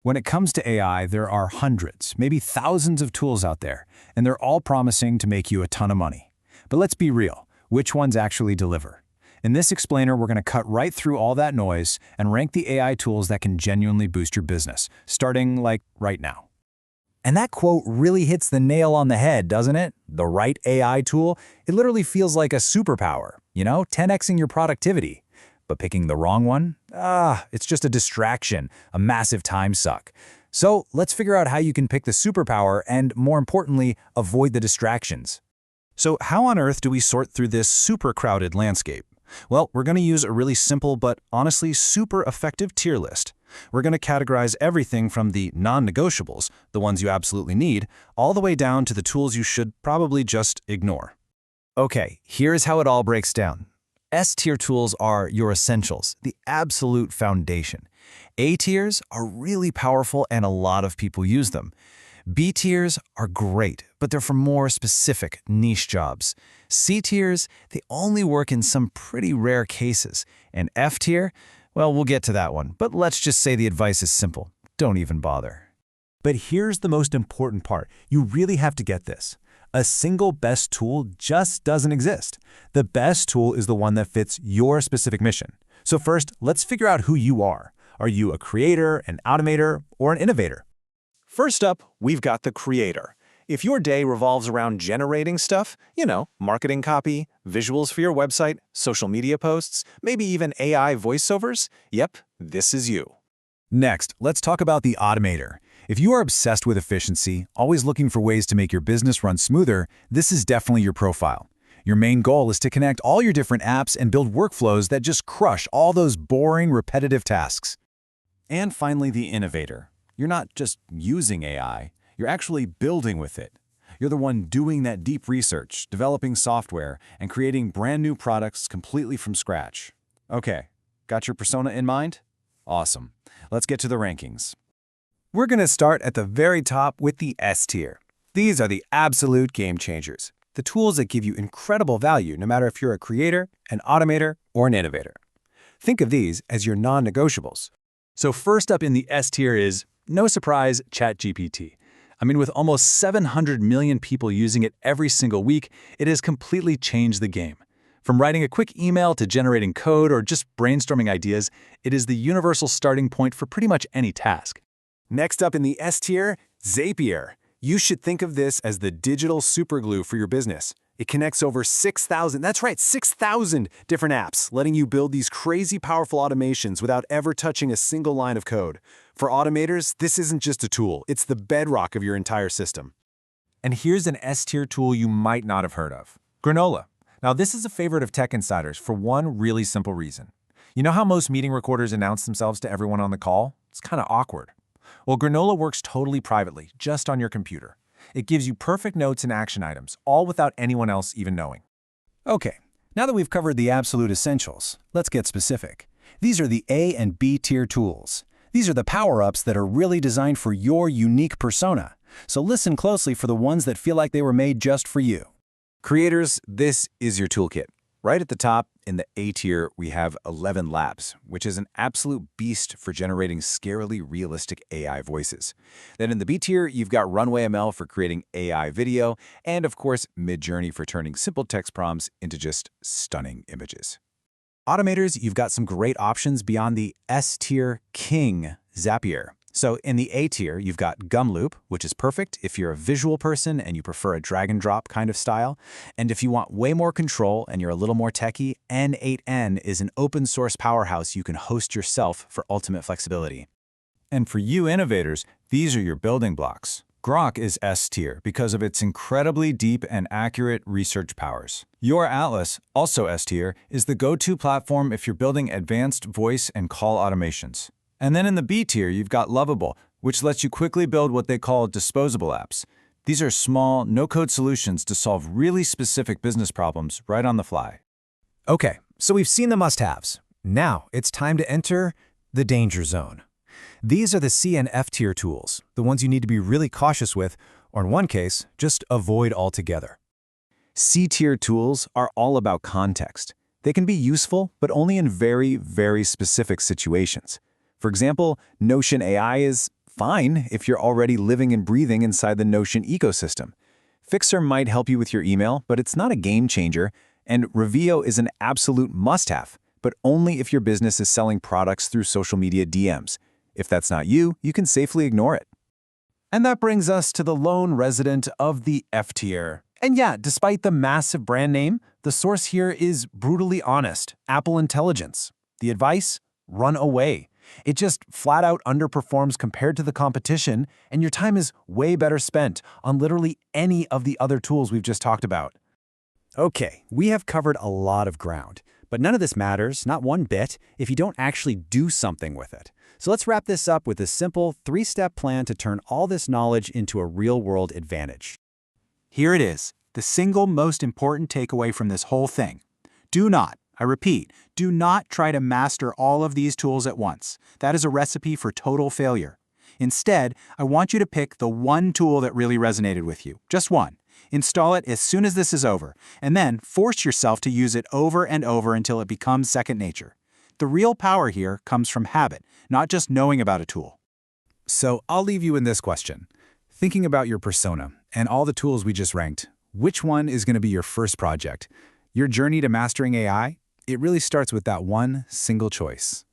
When it comes to AI, there are hundreds, maybe thousands of tools out there, and they're all promising to make you a ton of money. But let's be real, which ones actually deliver? In this explainer, we're going to cut right through all that noise and rank the AI tools that can genuinely boost your business, starting like right now. And that quote really hits the nail on the head, doesn't it? The right AI tool, it literally feels like a superpower, 10xing your productivity. But picking the wrong one? It's just a distraction, a massive time suck. So let's figure out how you can pick the superpower and, more importantly, avoid the distractions. So how on earth do we sort through this super crowded landscape? Well, we're going to use a really simple but honestly super effective tier list. We're going to categorize everything from the non-negotiables, the ones you absolutely need, all the way down to the tools you should probably just ignore. Okay, here's how it all breaks down. S-tier tools are your essentials, the absolute foundation. A-tiers are really powerful and a lot of people use them. B-tiers are great, but they're for more specific, niche jobs. C-tiers, they only work in some pretty rare cases. And F-tier, well, we'll get to that one, but let's just say the advice is simple. Don't even bother. But here's the most important part. You really have to get this. A single best tool just doesn't exist. The best tool is the one that fits your specific mission. So first, let's figure out who you are. Are you a creator, an automator, or an innovator? First up, we've got the creator. If your day revolves around generating stuff, marketing copy, visuals for your website, social media posts, maybe even AI voiceovers, yep, this is you. Next, let's talk about the automator. If you are obsessed with efficiency, always looking for ways to make your business run smoother, this is definitely your profile. Your main goal is to connect all your different apps and build workflows that just crush all those boring, repetitive tasks. And finally, the innovator. You're not just using AI, you're actually building with it. You're the one doing that deep research, developing software, and creating brand new products completely from scratch. Okay, got your persona in mind? Awesome. Let's get to the rankings. We're going to start at the very top with the S tier. These are the absolute game changers, the tools that give you incredible value no matter if you're a creator, an automator, or an innovator. Think of these as your non-negotiables. So first up in the S tier is, no surprise, ChatGPT. With almost 700 million people using it every single week, it has completely changed the game. From writing a quick email to generating code or just brainstorming ideas, it is the universal starting point for pretty much any task. Next up in the S tier, Zapier. You should think of this as the digital superglue for your business. It connects over 6,000, that's right, 6,000 different apps, letting you build these crazy powerful automations without ever touching a single line of code. For automators, this isn't just a tool, it's the bedrock of your entire system. And here's an S-tier tool you might not have heard of. Granola. Now, this is a favorite of tech insiders for one really simple reason. You know how most meeting recorders announce themselves to everyone on the call? It's kind of awkward. Well, Granola works totally privately, just on your computer. It gives you perfect notes and action items, all without anyone else even knowing. Okay, now that we've covered the absolute essentials, let's get specific. These are the A and B tier tools. These are the power-ups that are really designed for your unique persona. So listen closely for the ones that feel like they were made just for you. Creators, this is your toolkit. Right at the top, in the A tier, we have 11 Labs, which is an absolute beast for generating scarily realistic AI voices. Then in the B tier, you've got Runway ML for creating AI video, and of course, Midjourney for turning simple text prompts into just stunning images. Automators, you've got some great options beyond the S-tier king, Zapier. So in the A tier, you've got Gumloop, which is perfect if you're a visual person and you prefer a drag and drop kind of style. And if you want way more control and you're a little more techie, N8N is an open source powerhouse you can host yourself for ultimate flexibility. And for you innovators, these are your building blocks. Grok is S-tier because of its incredibly deep and accurate research powers. YourAtlas, also S-tier, is the go-to platform if you're building advanced voice and call automations. And then in the B tier, you've got Lovable, which lets you quickly build what they call disposable apps. These are small, no-code solutions to solve really specific business problems right on the fly. Okay, so we've seen the must-haves. Now it's time to enter the danger zone. These are the C and F tier tools, the ones you need to be really cautious with, or in one case, just avoid altogether. C tier tools are all about context. They can be useful, but only in very, very specific situations. For example, Notion AI is fine if you're already living and breathing inside the Notion ecosystem. Fixer might help you with your email, but it's not a game changer, and Revio is an absolute must-have, but only if your business is selling products through social media DMs. If that's not you, you can safely ignore it. And that brings us to the lone resident of the F tier. And yeah, despite the massive brand name, the source here is brutally honest: Apple Intelligence. The advice? Run away. It just flat out underperforms compared to the competition, and your time is way better spent on literally any of the other tools we've just talked about. Okay, we have covered a lot of ground, but none of this matters, not one bit, if you don't actually do something with it. So let's wrap this up with a simple 3-step plan to turn all this knowledge into a real-world advantage. Here it is, the single most important takeaway from this whole thing. Do not, I repeat, do not try to master all of these tools at once. That is a recipe for total failure. Instead, I want you to pick the one tool that really resonated with you, just one. Install it as soon as this is over, and then force yourself to use it over and over until it becomes second nature. The real power here comes from habit, not just knowing about a tool. So I'll leave you in this question. Thinking about your persona and all the tools we just ranked, which one is going to be your first project? Your journey to mastering AI? It really starts with that one single choice.